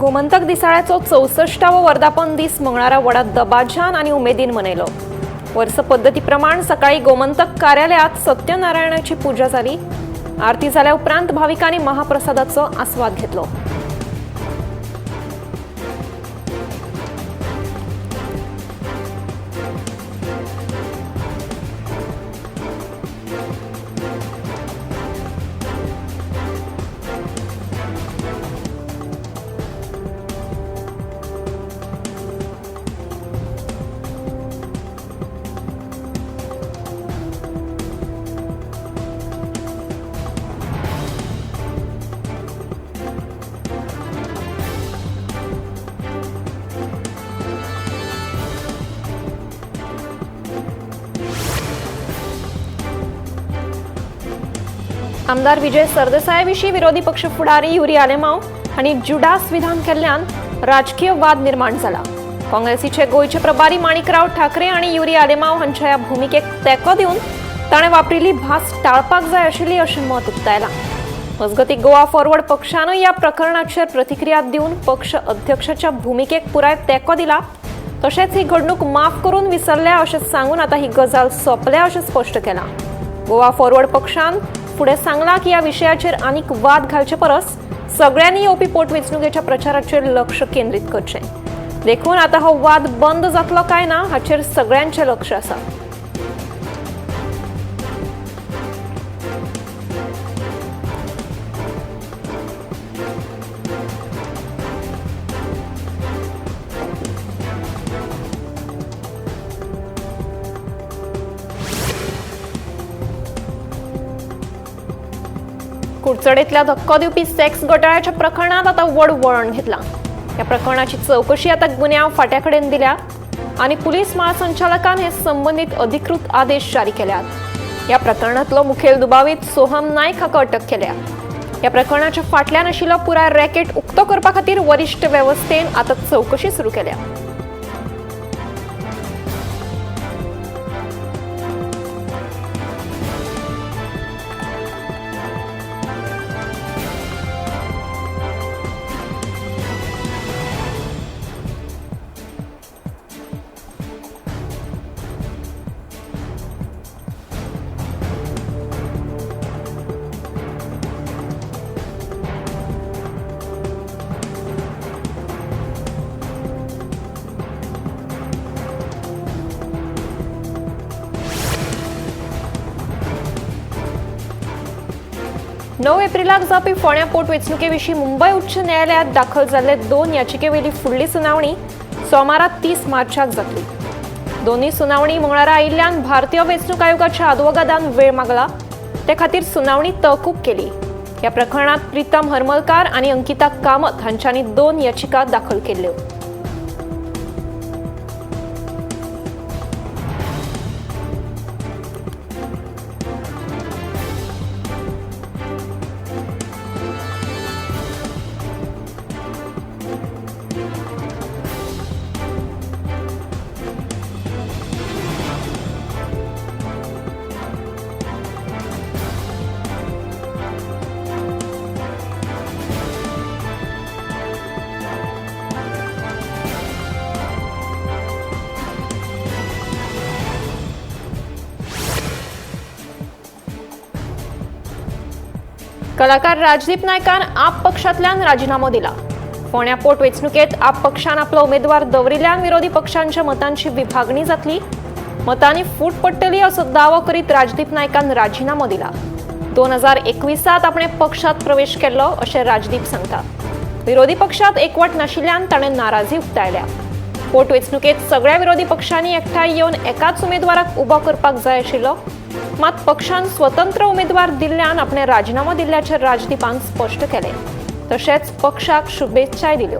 गोमंतक दिसाळ्याचो 64वा वर्धापन दीस मंगळारा वडा दबाजान आणि उमेदीन मनयलो। वर्ष पद्धती प्रमाण सकाळी गोमंतक कार्यालयात सत्यनारायणाची पूजा जाली। आरती जाल्या उपरांत भाविकांनी महाप्रसादाचो आस्वाद घेतलो। आमदार विजय सरदेसायाविषयी विरोधी पक्ष फुडारी युरी आलेमांव हांणी जुडास विधान केल्ल्यान राजकीय वाद निर्माण जाला। काँग्रेसीचे गोयचे प्रभारी माणिकराव ठाकरे आणि युरी आलेमांव हांच्या ह्या भूमिकेक तेंको दिवन ताणें वापरिल्ली भास टाळपाक जाय आशिल्ली अशें मत उक्तायलां। मजगतीं गोवा फॉरवर्ड पक्षानूय ह्या प्रकरणाचेर प्रतिक्रिया दिवन पक्ष अध्यक्षाच्या भूमिकेक पुराय तेंको दिला। तशेंच ही घडणूक माफ करून विसरल्या अशें सांगून आतां ही गजाल सोंपल्या अशें स्पश्ट केलां। गोवा फॉरवर्ड पक्षान फुडें सांगलां की ह्या विशयाचेर आनीक वाद घालचे परस सगळ्यांनी येवपी पोटवेंचणुकेच्या प्रचाराचेर लक्ष केंद्रीत करचें। देखून आतां हो वाद बंद जातलो काय ना हाचेर सगळ्यांचें लक्ष आसा। कुडचडेंतल्या धक्को दिवपी सेक्स घोटाळ्याच्या प्रकरणात आता व्हड वळण घेतलां। या प्रकरणाची चौकशी आता गुन्यांव फाट्याकडेन दिल्या आणि पुलीस महासंचालकान हे संबंधित अधिकृत आदेश जारी केल्यात। या प्रकरणातलो मुखेल दुबावीत सोहम नायक हाका अटक केल्या। या प्रकरणाच्या फाटल्यान आशिल्लो पुराय रॅकेट उक्तो करपा खातीर वरिष्ठ वेवस्थेन आता चौकशी सुरू केल्या। नऊ एप्रिलाक जावपी फोंड्या पोटवेंचणुके विशीं मुंबय उच्च न्यायालयात दाखल जाल्ले 2 याचिकेवेली फुडली सुनावणी सोमारा 30 मार्चाक जातली। दोन्ही सुनावणी मंगळारा आयिल्ल्यान भारतीय वेंचणूक आयोगाच्या आदवोगादान वेळ मागला, ते खातीर सुनावणी तहकूब केली। या प्रकरणात प्रीतम हरमलकार आणि अंकिता कामत हांच्यांनी 2 याचिका दाखल केल्ल्यो। कलाकार राजदीप नायकान आप पक्षांतल्यान राजीनामो दिला। फोंड्या पोटवेंचणुकेत आप पक्षान आपलो उमेदवार दवरिल्ल्यान विरोधी पक्षांच्या मतांची विभागणी जातली। मतांनी फूट पडटली असो दावो करीत राजदीप नायकान राजीनामो दिला। 2021 आपणे पक्षात प्रवेश केल्लो अशें राजदीप सांगता। विरोधी पक्षात एकवट नाशिल्ल्यान ताणें नाराजी उक्तायल्या। पोटवेंचणुकेत सगळ्या विरोधी पक्षांनी एकठांय येवन एकाच उमेदवाराक उबो करपाक जाय आशिल्लो, मात पक्षान स्वतंत्र उमेदवार दिल्ल्यान आपणे राजीनामो दिल्ल्याचे राजदीपान स्पष्ट केले। तशेंच पक्षाक शुभेच्छाय दिल्यो।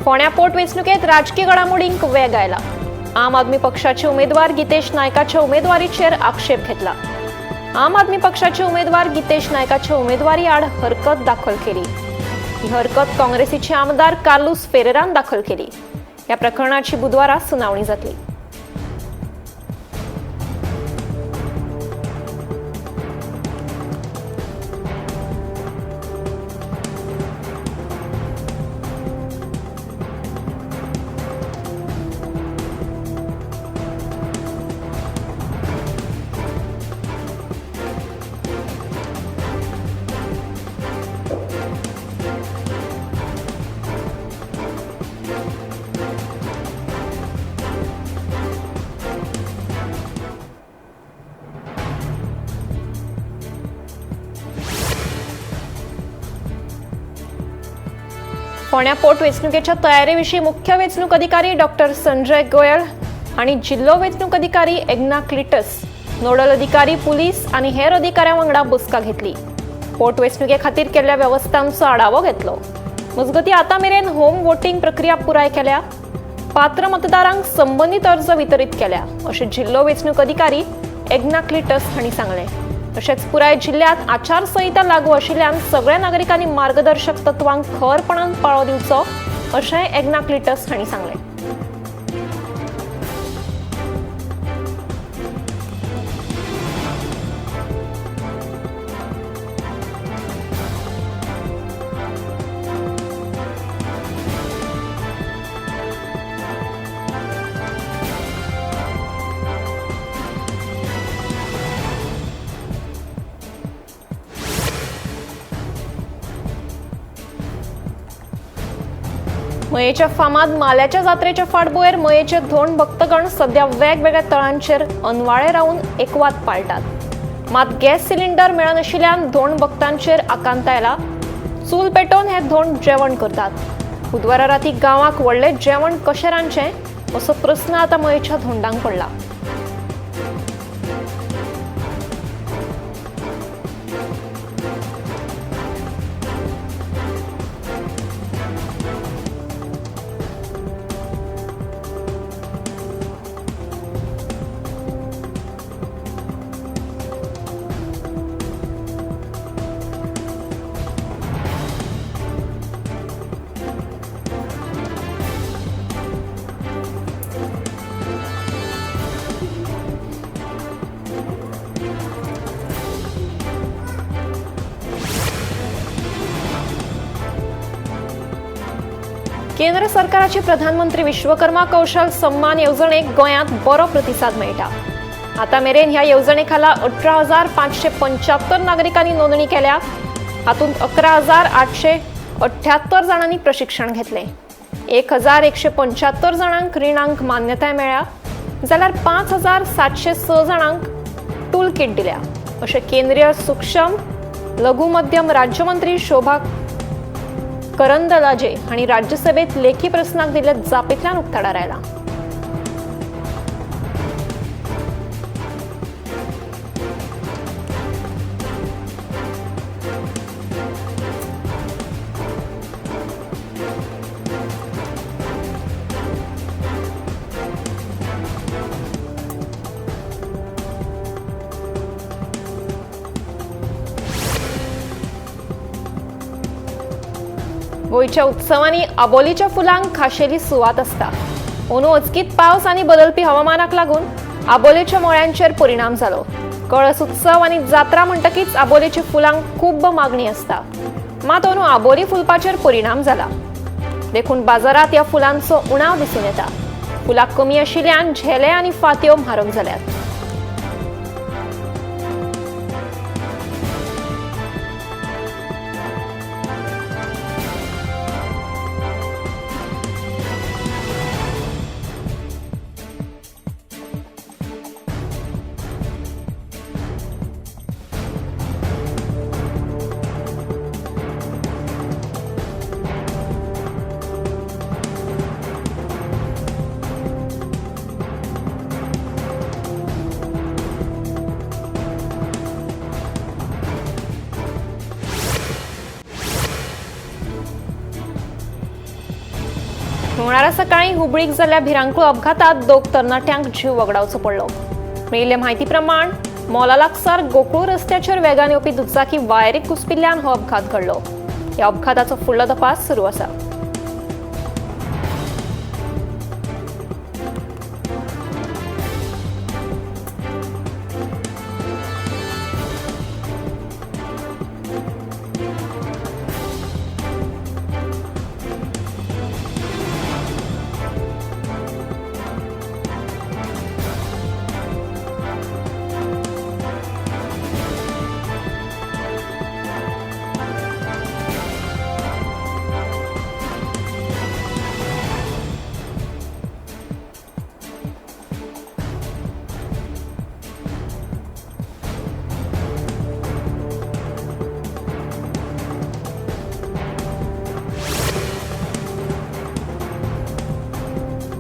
फोंड्या पोटवेंचणुकेत राजकीय घडामोडींक वेग आयला। आम आदमी पक्षाचे उमेदवार गितेश नायकाच्या उमेदवारीचेर आक्षेप घेतला. आम आदमी पक्षाचे उमेदवार गितेश नायकाच्या उमेदवारी आड हरकत दाखल केली. ही हरकत काँग्रेसीचे आमदार कार्लोस फेरेरान दाखल केली. या प्रकरणाची बुधवारा सुनावणी जातली. फोंड्या पोटवेंचणुकेच्या तयारेविशीं मुख्य वेंचणूक अधिकारी डॉक्टर संजय गोयल आणि जिल्लो वेंचणूक अधिकारी एग्नाक्लिटस, नोडल अधिकारी पुलीस आणि हेर अधिकाऱ्यां वांगडा बसका घेतली. पोटवेंचणुके खातीर केल्ल्या वेवस्थांचो आढावो घेतलो. मजगतीं आतां मेरेन होम वोटिंग प्रक्रिया पुराय केल्या. पात्र मतदारांक संबंदीत अर्ज वितरीत केल्या अशें जिल्लो वेंचणूक अधिकारी एग्नाक्लिटस हांणी सांगलें. तशेंच पुराय जिल्ह्यात आचारसंहिता लागू आशिल्ल्यान सगळ्या नागरिकांनी मार्गदर्शक तत्वांक खरपणान पाळो दिवचो अशेंय एग्नाक्लिटस हांणी सांगलें. मयेच्या फामाद माल्याच्या जात्रेच्या फाटभुंयेर मयेचे धोंड भक्तगण सध्या वेगवेगळ्या तळांचेर अनवाळे रावन एकवात पाळटात. मात गॅस सिलिंडर मेळनाशिल्ल्यान धोंड भक्तांचेर आकांत आयला. चूल पेटोवन हे धोंड जेवण करतात. बुधवारा राती गांवांक व्हडलें जेवण कशें रांदचें असो प्रस्न आतां मयेच्या धोंडांक पडला. केंद्र सरकाराची प्रधानमंत्री विश्वकर्मा कौशल सन्मान येवजणेक गोंयांत बरो प्रतिसाद मेळटा. आतां मेरेन ह्या येवजणे खाला 18,575 नागरिकांनी नोंदणी केल्या. हातूंत 11,878 जाणांनी प्रशिक्षण घेतलें. 1,175 जाणांक रिणांक मान्यताय मेळ्ळ्या, जाल्यार 5,706 जाणांक टूल किट दिल्या अशें केंद्रीय सूक्ष्म लघु मध्यम राज्यमंत्री शोभा करंदलाजे हांणी राज्यसभेत लेखी प्रस्नाक दिल्ले जापेंतल्यान उक्ताडार आयला. गोंयच्या उत्सवांनी आबोलीच्या फुलांक खाशेली सुवात आसता. अंदू अचकीत पावस आनी बदलपी हवामानाक लागून आबोलेच्या मोळ्यांचेर परिणाम जालो. कळस उत्सव आनी जात्रा म्हणटकीच आबोलेच्या फुलांक खूब मागणी आसता. मात अंदू आबोली फुलपाचेर परिणाम जाला. देखून बाजारात ह्या फुलांचो उणाव दिसून येता. फुलां कमी आशिल्ल्यान झेले आनी फांत्यो म्हारग जाल्यात. मंगळारा सकाळी हुबळीक जाल्ल्या भिरांकूळ अपघातात दोग तरणाट्यांक जीव वगडावचो पडलो. मेळिल्ले म्हायती प्रमाण मोला लागसार गोकुळ रस्त्याचेर वेगान येवपी दुचाकी वायरीक घुस्पिल्ल्यान हो अपघात घडलो. ह्या अपघाताचो फुडलो तपास सुरू आसा.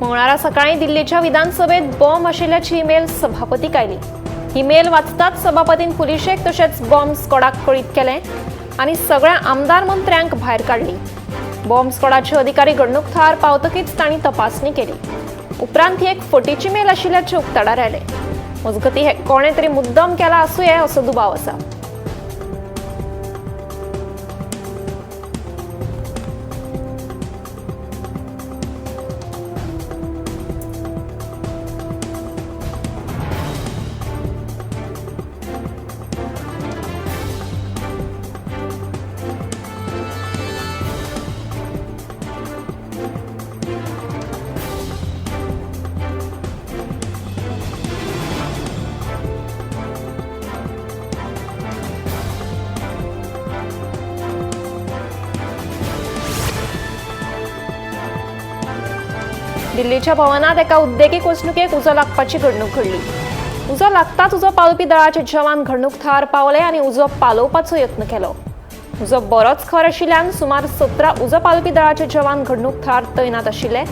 मंगळारा सकाळी दिल्लीच्या विधानसभेत बॉम्ब आशिल्ल्याची ईमेल सभापतीक आयली. ही मेल वाचताच सभापतीन पुलिशेक तशेंच बॉम्ब स्क्वॉडाक कळीत केलें आनी सगळ्या आमदार मंत्र्यांक भायर काडली. बॉम्ब स्क्वॉडाचे अधिकारी घडणूक थळार पावतकीच तांणी तपासणी केली. उपरांत ही एक फटीची मेल आशिल्ल्याचे उक्ताडार आयले. मजगतीं हे कोणे तरी मुद्दम केला आसूं यें असो दुबाव आसा. दिल्लीच्या भवनात एका उद्देगीक वचणुकेक उजो लागपाची घडणूक घडली. उजो लागताच उजो पालोवपी दळाचे जवान घडणूक थळार पावले आनी उजो पालोवपाचो यत्न केलो. उजो बरोच खर आशिल्ल्यान सुमार 17 उजो पालोवपी दळाचे जवान घडणूक थळार तैनात आशिल्ले.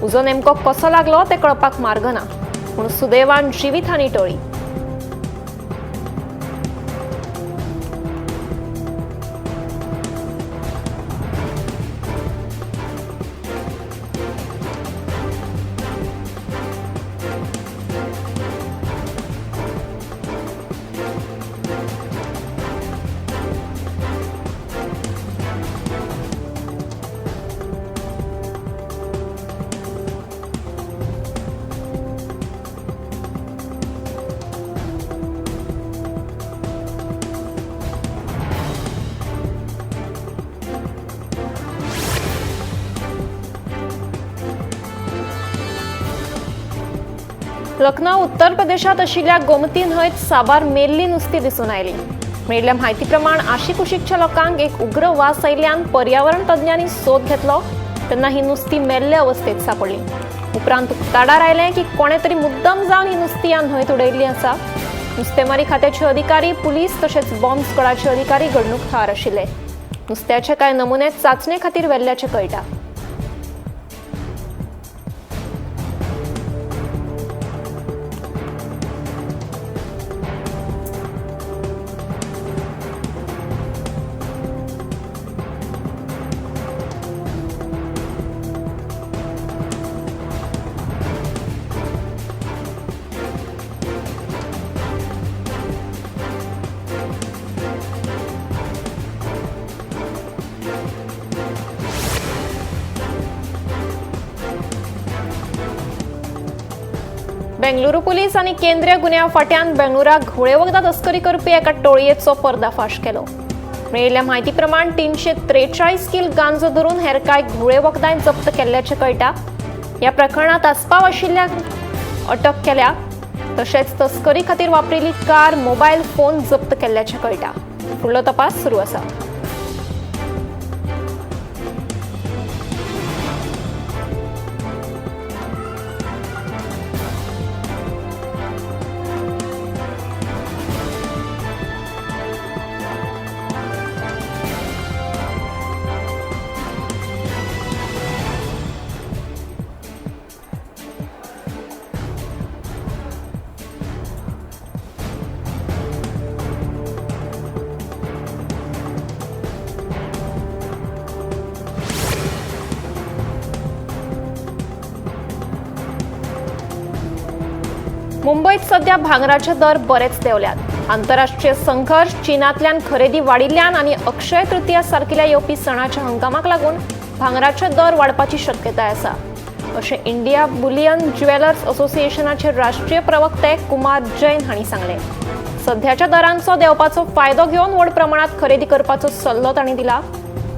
उजो नेमको कसो लागलो ते कळपाक मार्ग ना, पूण सुदैवान जिवीतहानी टळ्ळी. लखनौ उत्तर प्रदेशात आशिल्ल्या गोमती न्हंयत साबार मेल्ली नुस्तीं दिसून आयली. मेळिल्ल्या म्हायती प्रमाण आशिकुशीकच्या लोकांक एक उग्र वास आयिल्ल्यान पर्यावरण तज्ञांनी सोद घेतलो तेन्ना ही नुस्तीं मेल्ले अवस्थेत सांपडली. उपरांत उक्ताडार आयलें की कोणे तरी मुद्दम जावन ही नुस्तीं ह्या न्हंयत उडयल्ली आसा. नुस्तेमारी खात्याचे अधिकारी, पुलीस तशेंच बॉम्ब स्क्वॉडाचे अधिकारी घडणूक थळार आशिल्ले. नुस्त्याचे कांय नमुने चाचणे खातीर व्हेल्ल्याचें कळटा. बेंगलुरू पुलीस आनी केंद्रीय गुन्यांव फाट्यान बेंगळुराक घोळे वखदां तस्करी करपी एका टोळयेचो पर्दाफाश केलो. मेळिल्ल्या म्हायती प्रमाण 343 किल गांजो धरून हेर कांय घोळे वखदांय जप्त केल्ल्याचें कळटा. ह्या प्रकरणात आस्पाव आशिल्ल्यांक अटक केल्या तशेंच तस्करी खातीर वापरिल्ली कार, मोबायल फोन जप्त केल्ल्याचें कळटा. फुडलो तपास सुरू आसा. मुंबईत सध्या भांगराचे दर बरेच देंवल्यात। आंतरराष्ट्रीय संघर्ष, चीनांतल्यान खरेदी वाडिल्ल्यान आणि अक्षय तृतीया सारकिल्या येवपी सणाच्या हंगामाक लागून भांगराचे दर वाडपाची शक्यताय आसा, अशें इंडिया बुलियन ज्वेलर्स असोसिएशनाचे राष्ट्रीय प्रवक्ते कुमार जैन हांणी सांगले। सध्याच्या दरांचो देंवपाचो फायदो घेवन व्हड प्रमाणात खरेदी करपाचो सल्लो तांणी दिला।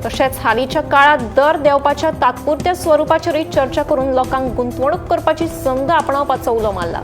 तशेंच हालींच्या काळात दर देंवपाच्या तात्पुरत्या स्वरुपाचेरूय चर्चा करून लोकांक गुंतवणूक करपाची संद आपणावपाचो उलो मारला।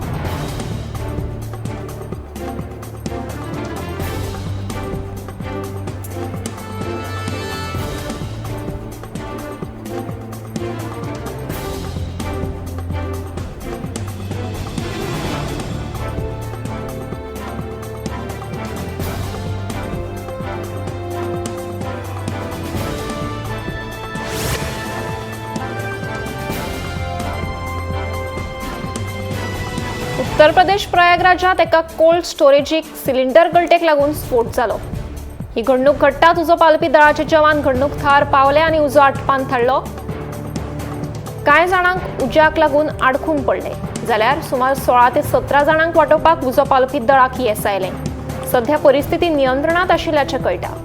उत्तर प्रदेश प्रयागराजात एका कोल्ड स्टोरेजीक सिलिंडर गळटेक लागून स्फोट जालो। ही घडणूक घडटाच उजो पालपी दळाचे जवान घडणूक थळार पावले आणि उजो आटपान थाळ्ळो। कांय जाणांक उज्याक लागून आडखून पडले, जाल्यार सुमार 16 ते 17 जाणांक वाटोवपाक उजो पालपी दळाक येस आयले। सध्या परिस्थिती नियंत्रणात आशिल्ल्याचें कळटा।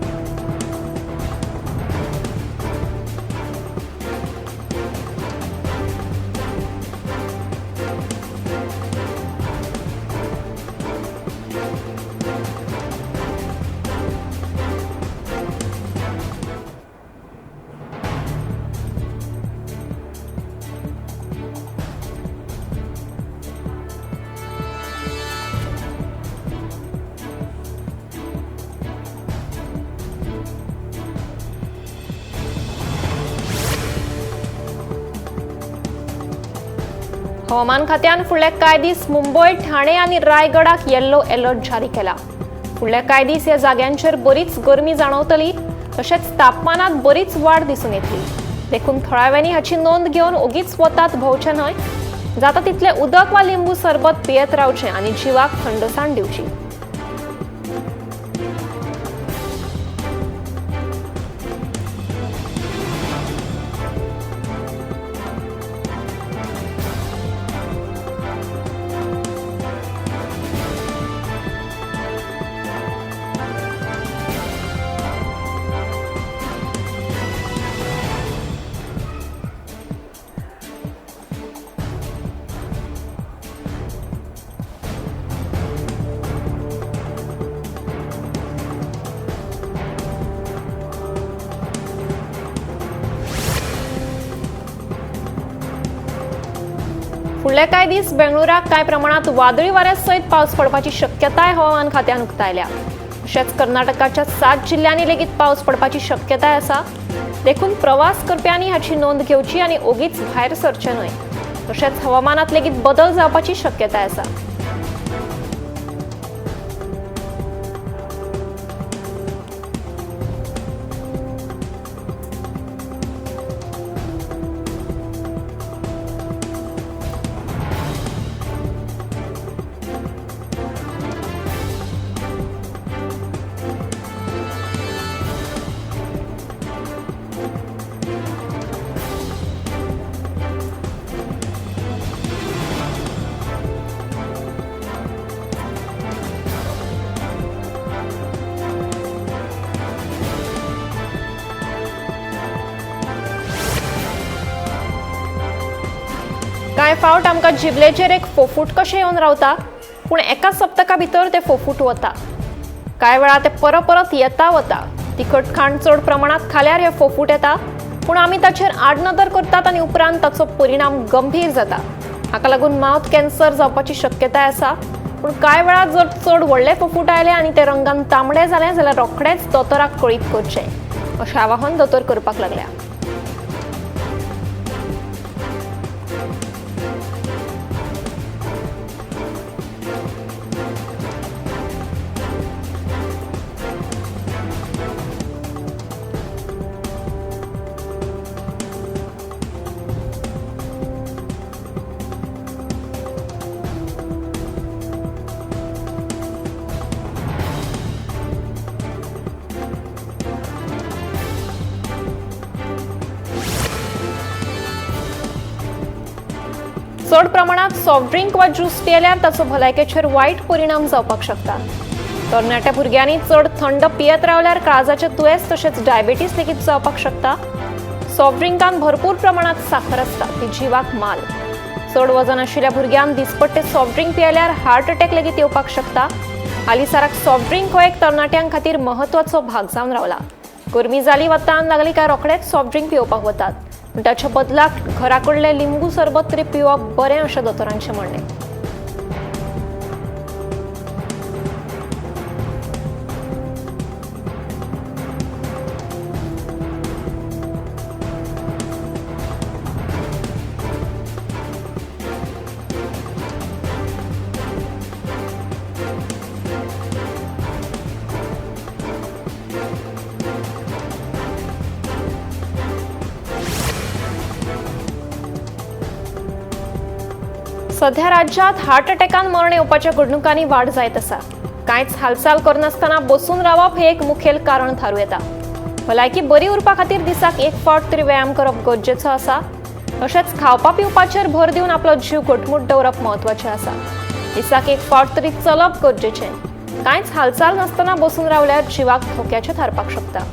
हवामान खात्यान फुडले कांय दीस मुंबय, ठाणे आणि रायगडाक येल्लो अलर्ट जारी केला। फुडले कांय दीस ह्या जाग्यांचेर बरीच गरमी जाणवतली, तशेंच तापमानात बरीच वाड दिसून येतली। देखून थळाव्यांनी हाची नोंद घेवन ओगीच वतात भोंवचें न्हय, जाता तितले उदक वा लिंबू सरबत पियेत रावचें आणि जिवाक थंडसाण दिवची। फुडले कांय दीस बेंगळुराक कांय प्रमाणात वादळी वाऱ्या सयत पावस पडपाची शक्यताय हवामान खात्यान उक्तायल्या। तशेंच कर्नाटकाच्या 7 जिल्ल्यांनी लेगीत पावस पडपाची शक्यताय आसा। देखून प्रवास करप्यांनी हाची नोंद घेवची आनी ओगीच भायर सरचें न्हय। तशेंच हवामानात लेगीत बदल जावपाची शक्यताय आसा। कांय फावट आमकां जिबलेचेर एक फोफूट कशें येवन रावता, पूण एका सप्तका भितर ते फोफूट वता। कांय वेळा ते परत येता वता। तिखट खाण चड प्रमाणात खाल्यार हे फोफूट येता, पूण आमी ताचेर आडनदर करतात आनी उपरांत ताचो परिणाम गंभीर जाता। हाका लागून माउथ कॅन्सर जावपाची शक्यताय आसा। पूण कांय वेळा जर चड व्हडले फोफूट आयले आनी ते रंगान तांबडे जाले जाल्यार रोखडेंच दोतोराक कळीत करचें, अशें आवाहन दोतोर करपाक लागल्या। चड प्रमाणात सॉफ्ट ड्रिंक वा ज्यूस पियेल्यार ताचो भलायकेचेर वायट परिणाम जावपाक शकता। तरणाट्या भुरग्यांनी चड थंड पियत रावल्यार काळजाचे दुयेंस तशेंच डायबिटीस लेगीत जावपाक शकता। सॉफ्ट ड्रिंकांत भरपूर प्रमाणात साखर आसता, ती जिवाक माल। चड वजन आशिल्ल्या भुरग्यांक दिसपट्टे सॉफ्ट ड्रिंक पियेल्यार हार्ट अटॅक लेगीत येवपाक शकता। हालींसराक सॉफ्ट ड्रिंक हो एक तरणाट्यां खातीर महत्वाचो भाग जावन रावला। गरमी जाली वा तान लागली काय रोखडेच सॉफ्ट ड्रिंक पिवपाक वतात, पूण ताच्या बदलाक घरा कडलें लिंबू सरबत तरी पिवप बरें अशें दोतोरांचें म्हणणें। सध्या राज्यात हार्ट अटॅकान मरण येवपाच्या घडणुकांनी वाड जायत आसा। कांयच हालचाल करनासतना बसून रावप हे एक मुखेल कारण थारूं येता। भलायकी बरी उरपा खातीर दिसाक एक फावट तरी व्यायाम करप गरजेचो आसा। तशेंच खावपा पिवपाचेर भर दिवन आपलो जीव घटमूट दवरप म्हत्वाचें आसा। दिसाक एक फावट तरी चलप गरजेचें। कांयच हालचाल नासतना बसून रावल्यार जिवाक धोक्याचें थारपाक शकता।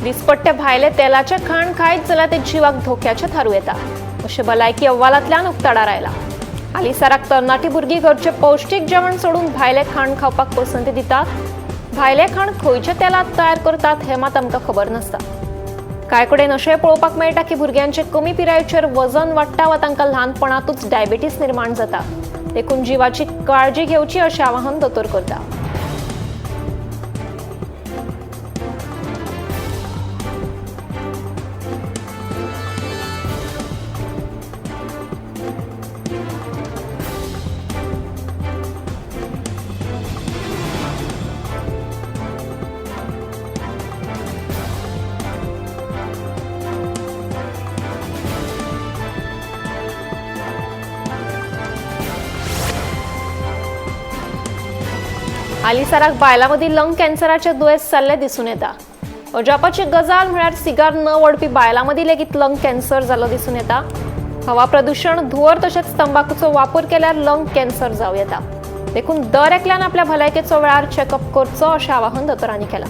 दिसपट्टे भायले तेलाचे खाण खायत जाल्यार ते जिवाक धोक्याचे थारूं येता, अशें भलायकी अहवालांतल्यान उक्ताडार आयला। हालींसराक तरणाटी भुरगीं घरचें पौश्टीक जेवण सोडून भायले खाण खावपाक पसंती दितात। भायले खाण खंयच्या तेलांत तयार करतात हें मात आमकां खबर नासता। कांय कडेन अशेंय पळोवपाक मेळटा की भुरग्यांचे कमी पिरायेचेर वजन वाडटा वा तांकां ल्हानपणांतूच डायबिटीस निर्माण जाता। देखून जिवाची काळजी घेवची अशें आवाहन दोतोर करता। हालींसराक बायलांमदीं लंग कॅन्सराचे दुयेंस जाल्ले दिसून येता। अजापाची गजाल म्हळ्यार सिगार न ओडपी बायलांमदीं लेगीत लंग कॅन्सर जाल्लो दिसून येता। हवा प्रदूषण, धुंवर तशेंच तंबाखूचो वापर केल्यार लंग कॅन्सर जावं येता। देखून दर एकल्यान आपल्या भलायकेचो वेळार चॅकअप करचो अशें आवाहन दोतोरांनी केलां।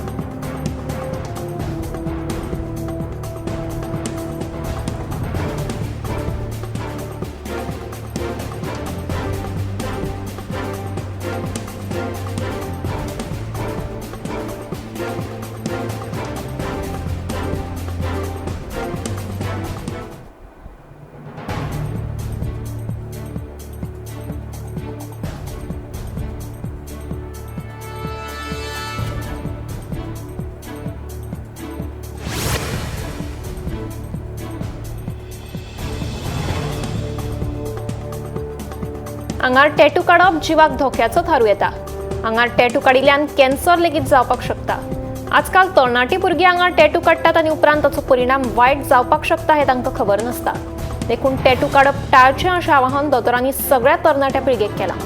आंगार टॅटू काडप जिवाक धोक्याचो थारूं येता। आंगार टॅटू काडिल्ल्यान कॅन्सर लेगीत जावपाक शकता। आजकाल तरणाटी भुरगीं आंगार टॅटू काडटात आनी उपरांत ताचो परिणाम वायट जावपाक शकता हें तांकां खबर नासता। देखून टॅटू काडप टाळचें अशें आवाहन दोतोरांनी सगळ्या तरणाट्या पिळगेक केलां।